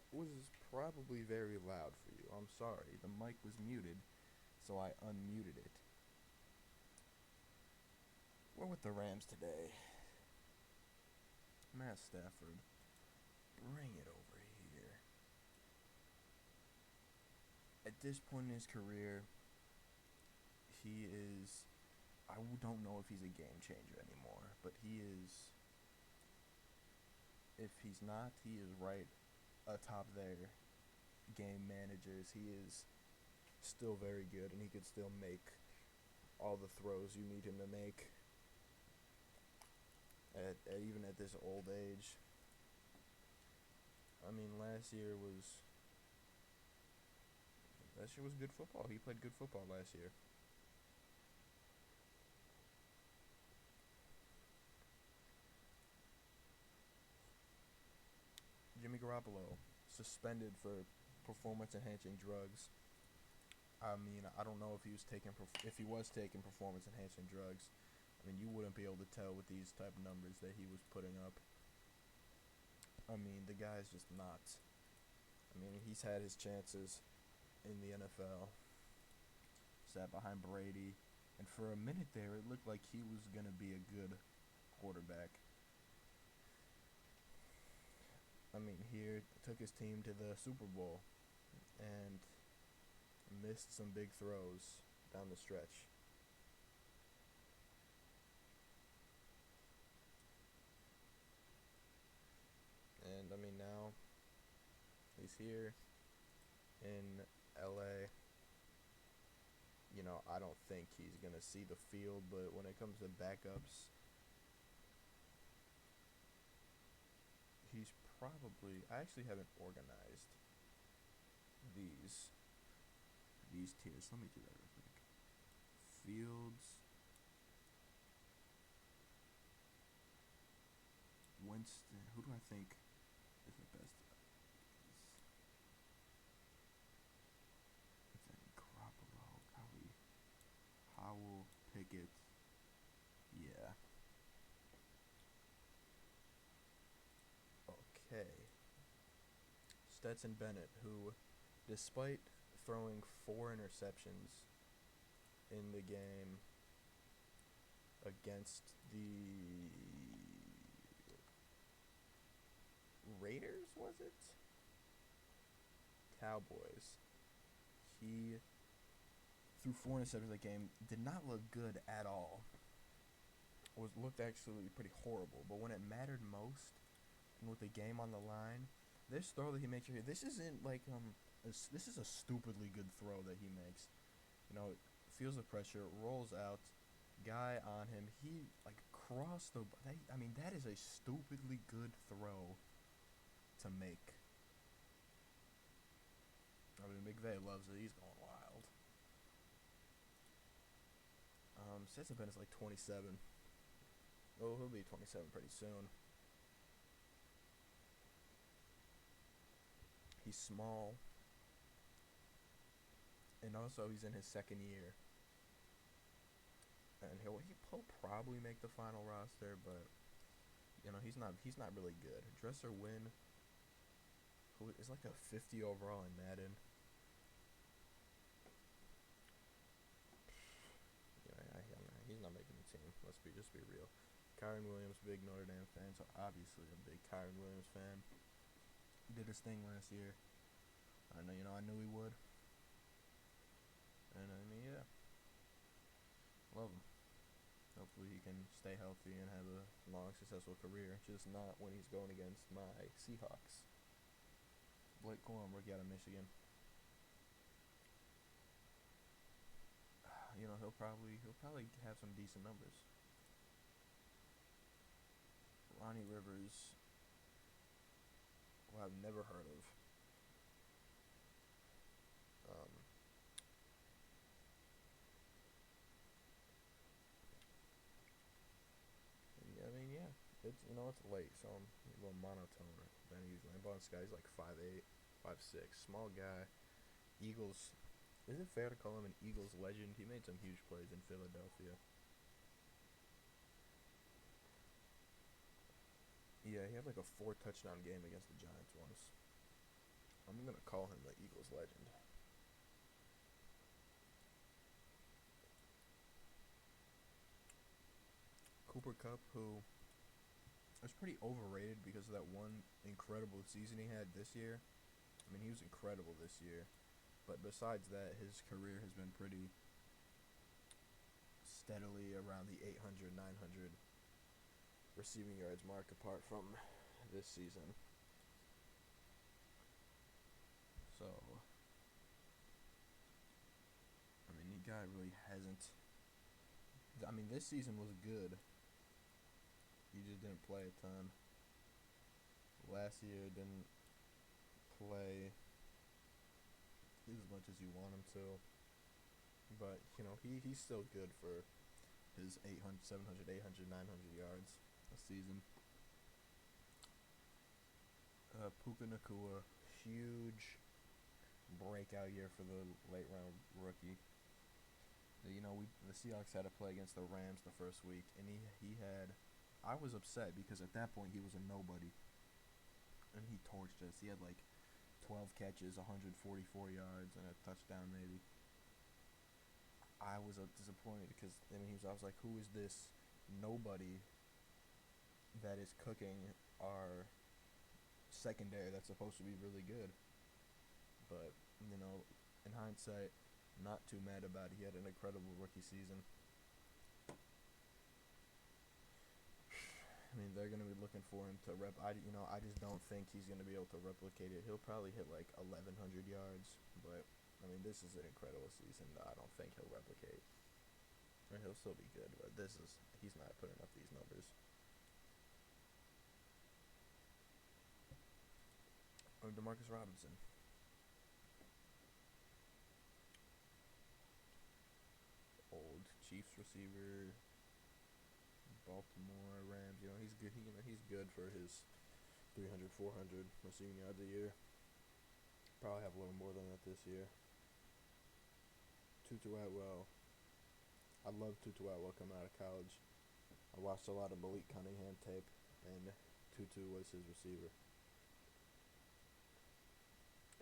That was probably very loud for you. I'm sorry. The mic was muted, so I unmuted it. We're with the Rams today. Matt Stafford, bring it over here. At this point in his career, he is. I don't know if he's a game changer anymore, but he is. If he's not, he is right atop their game managers. He is still very good, and he could still make all the throws you need him to make. Even at this old age. I mean, last year was good football. He played good football last year. Jimmy Garoppolo suspended for performance-enhancing drugs. I mean, I don't know if he was taking performance-enhancing drugs. I mean, you wouldn't be able to tell with these type of numbers that he was putting up. I mean, the guy's just not. I mean, he's had his chances in the NFL. Sat behind Brady, and for a minute there, it looked like he was gonna be a good quarterback. I mean, here took his team to the Super Bowl, and missed some big throws down the stretch. And I mean, now he's here in LA. I don't think he's going to see the field, but when it comes to backups, he's probably. I actually haven't organized these tiers. Let me do that real quick. Fields, Winston. Who do I think is the best? Garoppolo, probably Howell, Pickett. Yeah. Okay. Stetson Bennett, who, despite throwing 4 interceptions in the game against the Raiders, was it? Cowboys. He threw 4 interceptions that game. Did not look good at all. Looked actually pretty horrible. But when it mattered most, and with the game on the line, this throw that he makes here, this isn't like this is a stupidly good throw that he makes. Feels the pressure, rolls out, guy on him. He crossed the. I mean, that is a stupidly good throw to make. I mean, McVay loves it. He's going wild. Stetson Bennett's like 27. Oh, he'll be 27 pretty soon. He's small. And also, he's in his second year. And he'll probably make the final roster, but he's not really good. Dresser Wynn, who is like a 50 overall in Madden. He's not making the team. Let's be real. Kyren Williams, big Notre Dame fan, so obviously a big Kyren Williams fan. He did his thing last year. I knew he would. And I mean, yeah, love him. Hopefully he can stay healthy and have a long, successful career. Just not when he's going against my Seahawks. Blake Corum, rookie out of Michigan. He'll probably have some decent numbers. Ronnie Rivers, who I've never heard of. I mean, yeah, it's late, so I'm a little monotone than usually. I'm on this guy's like 5'8", 5'6", small guy. Eagles. Is it fair to call him an Eagles legend? He made some huge plays in Philadelphia. Yeah, he had like a 4 touchdown game against the Giants once. I'm gonna call him the Eagles legend. Cooper Kupp, who is pretty overrated because of that one incredible season he had this year. I mean, he was incredible this year. But besides that, his career has been pretty steadily around the 800, 900 receiving yards mark apart from this season. So, I mean, the guy really hasn't. I mean, this season was good. He just didn't play a ton. Last year didn't play as much as you want him to. But, you know, he's still good for his 800, 700, 800, 900 yards a season. Puka Nacua, huge breakout year for the late round rookie. You know, the Seahawks had to play against the Rams the first week, and he had. I was upset because at that point he was a nobody, and he torched us. He had like 12 catches, 144 yards, and a touchdown maybe. I was disappointed because I mean I was like, who is this nobody that is cooking our secondary that's supposed to be really good? But you know, in hindsight, not too mad about it. He had an incredible rookie season. I mean, they're going to be looking for him to I just don't think he's going to be able to replicate it. He'll probably hit like 1,100 yards, but I mean, this is an incredible season that I don't think he'll replicate. I mean, he'll still be good, but he's not putting up these numbers. Or Demarcus Robinson. Old Chiefs receiver, Baltimore Rams. You know, he's good. He's good for his 300, 400 receiving yards a year. Probably have a little more than that this year. Tutu Atwell. I love Tutu Atwell coming out of college. I watched a lot of Malik Cunningham tape, and Tutu was his receiver.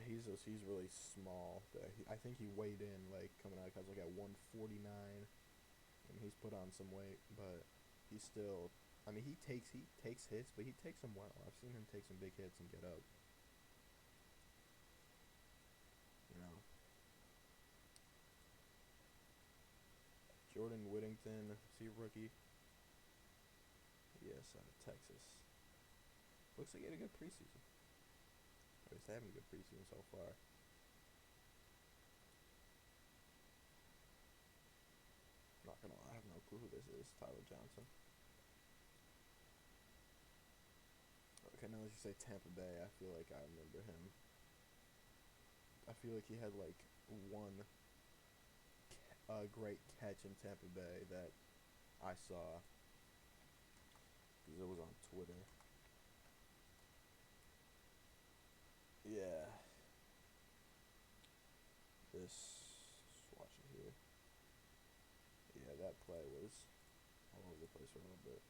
He's really small. I think he weighed in like coming out of college like at 149. I mean, he's put on some weight, but he's still. I mean, he takes hits, but he takes them well. I've seen him take some big hits and get up. You know, Jordan Whittington, is he a rookie? Yes, out of Texas. Looks like he had a good preseason. Or he's having a good preseason so far. Not gonna lie, I have no clue who this is. Tyler Johnson. Okay, now as you say Tampa Bay, I feel like I remember him. I feel like he had like one great catch in Tampa Bay that I saw because it was on Twitter. Yeah. Let's watch it here. Yeah, that play was all over the place for a little bit.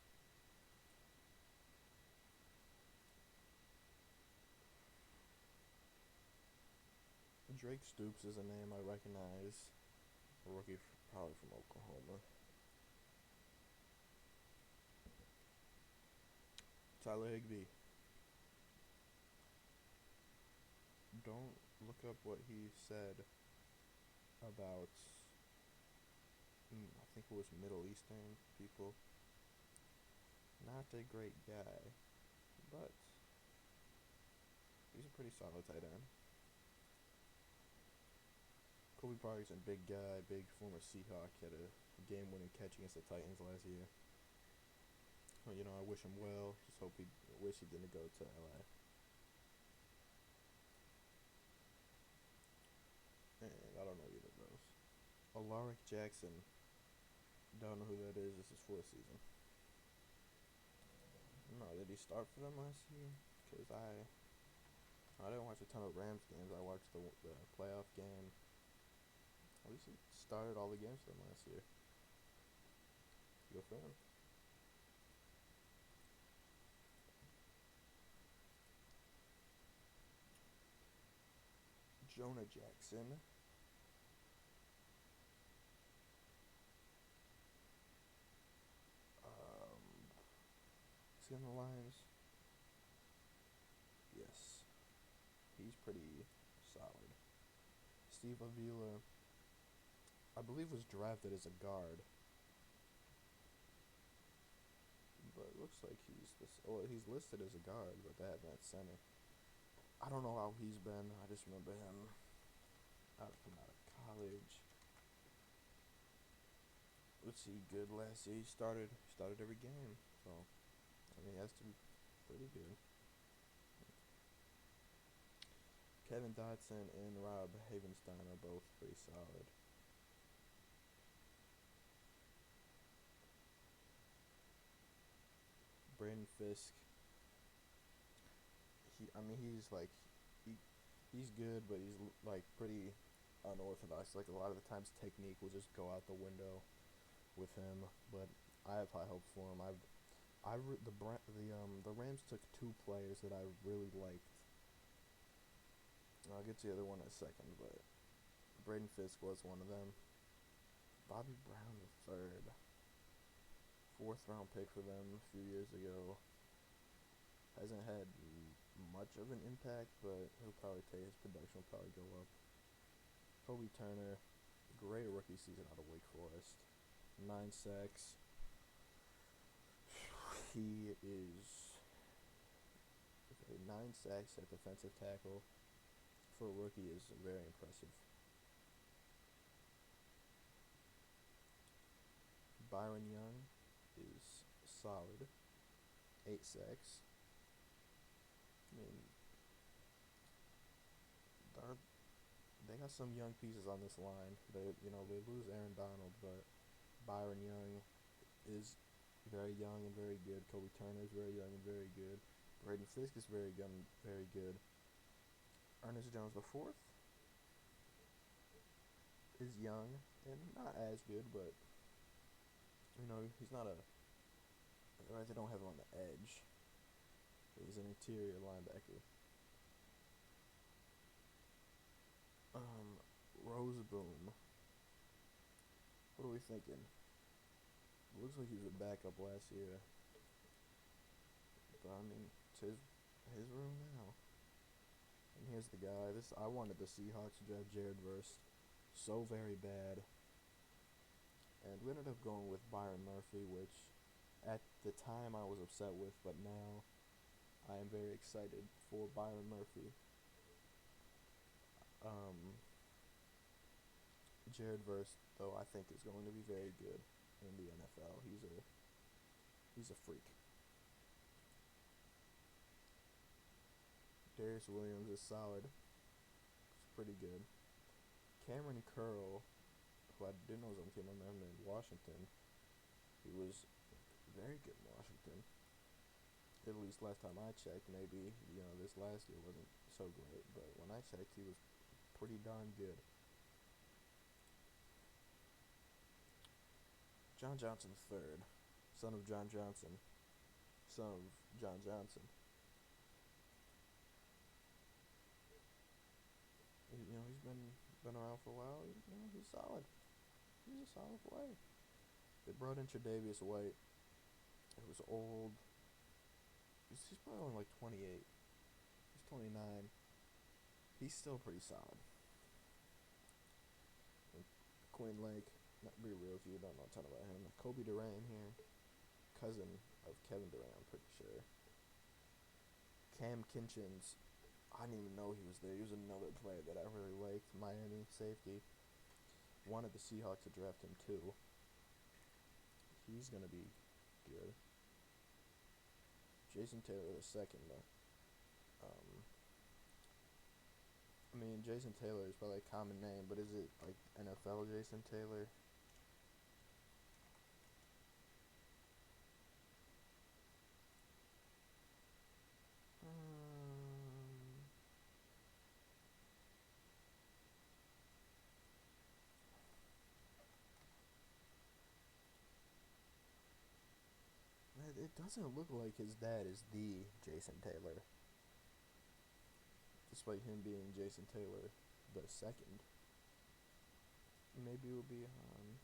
Drake Stoops is a name I recognize. A rookie, probably from Oklahoma. Tyler Higbee. Don't look up what he said about, I think it was Middle Eastern people. Not a great guy, but he's a pretty solid tight end. Kobe Parkinson, big guy, big former Seahawk, had a game-winning catch against the Titans last year. Well, you know, I wish him well. Just wish he didn't go to LA. And I don't know either of those. Alaric Jackson, don't know who that is. This is fourth season. No, did he start for them last year? Because I didn't watch a ton of Rams games. I watched the playoff game. At least he started all the games for them last year. Good for him. Jonah Jackson. Is he on the Lions? Yes. He's pretty solid. Steve Avila, I believe, was drafted as a guard, but it looks like he's listed as a guard, but they have him at center. I don't know how he's been. I just remember him coming out of college. Let's see, good last year. He started every game, so I mean he has to be pretty good. Kevin Dotson and Rob Havenstein are both pretty solid. Brandon Fisk, I mean, he, he's good, but he's like pretty unorthodox. Like a lot of the times, technique will just go out the window with him. But I have high hopes for him. The Rams took two players that I really liked. I'll get to the other one in a second, but Braden Fisk was one of them. Bobby Brown the third, fourth round pick for them a few years ago. Hasn't had much of an impact, but his production will probably go up. Kobe Turner, great rookie season out of Wake Forest, 9 sacks. He is 9 sacks at defensive tackle for a rookie is very impressive. Byron Young is solid, 8 sacks. I mean, they got some young pieces on this line. They lose Aaron Donald, but Byron Young is very young and very good. Kobe Turner is very young and very good. Braden Fisk is very young and very good. Ernest Jones the fourth is young and not as good, but he's not a. Right, they don't have him on the edge. He's an interior linebacker. Rose Boom. What are we thinking? Looks like he was a backup last year, but I mean, it's his room now. And here's the guy. I wanted the Seahawks to draft Jared Verse so very bad, and we ended up going with Byron Murphy, which at the time I was upset with, but now I am very excited for Byron Murphy. Jared Verse, though, I think is going to be very good in the NFL. He's a freak. Darius Williams is solid. It's pretty good. Cameron Curl, who I didn't know was on the team, I remember him in Washington. He was very good in Washington. At least last time I checked. Maybe this last year wasn't so great, but when I checked, he was pretty darn good. John Johnson III, son of John Johnson, son of John Johnson. He's been around for a while. He's solid. He's a solid player. They brought in Tre'Davious White. It was old. He's probably only like 28. He's 29. He's still pretty solid. And Quinn Lake, not be real if you don't know a ton about him. Kobe Durant here, cousin of Kevin Durant, I'm pretty sure. Cam Kinchins, I didn't even know he was there. He was another player that I really liked. Miami safety. Wanted the Seahawks to draft him too. He's gonna be good. Jason Taylor the second. I mean, Jason Taylor is probably a common name, but is it like NFL Jason Taylor? It doesn't look like his dad is the Jason Taylor, despite him being Jason Taylor their second. Maybe it will be on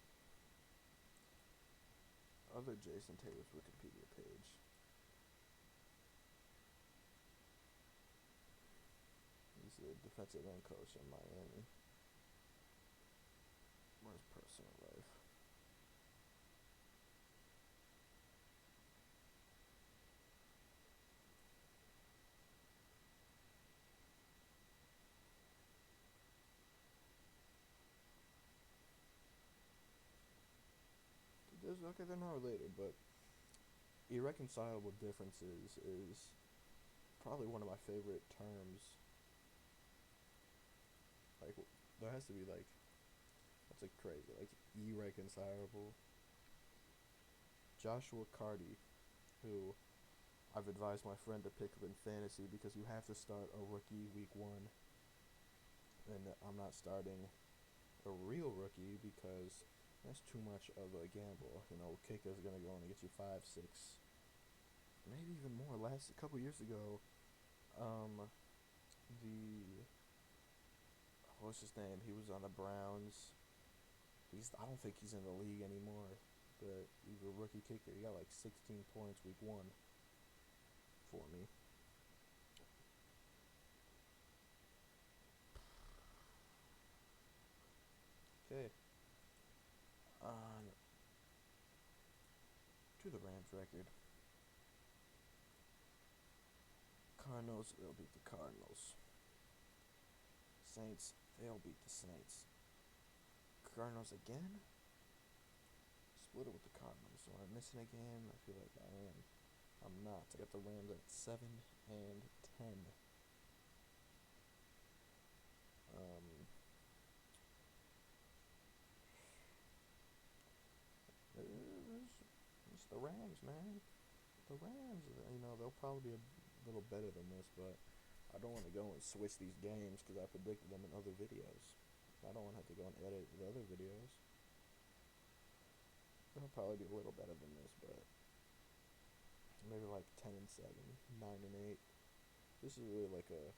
other Jason Taylor's Wikipedia page. He's a defensive end coach in Miami. Where's personal life? Okay, they're not related, but irreconcilable differences is probably one of my favorite terms. Like, there has to be, like, that's like crazy. Like, irreconcilable. Joshua Carty, who I've advised my friend to pick up in fantasy because you have to start a rookie week 1. And I'm not starting a real rookie because that's too much of a gamble. You know, Kika's going to go in and get you 5, 6, maybe even more. A couple years ago, what's his name? He was on the Browns. I don't think he's in the league anymore, but he's a rookie kicker. He got like 16 points week 1 for me. Okay. On to the Rams record. Cardinals, they'll beat the Cardinals. Saints, they'll beat the Saints. Cardinals again? Split it with the Cardinals. So am I missing a game? I feel like I am. I'm not. I got the Rams at 7-10. It's the Rams, man. The Rams, they'll probably be a little better than this, but I don't want to go and switch these games because I predicted them in other videos. I don't want to have to go and edit the other videos. They'll probably be a little better than this, but maybe like 10-7, 9-8. This is really like a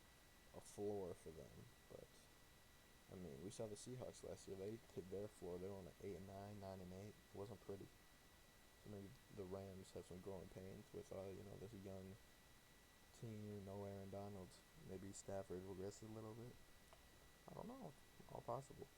floor for them, but I mean, we saw the Seahawks last year. They hit their floor. They were on 8-9, 9-8. It wasn't pretty. So maybe the Rams have some growing pains with this young team, no Aaron Donald. Maybe Stafford regresses a little bit. I don't know. All possible.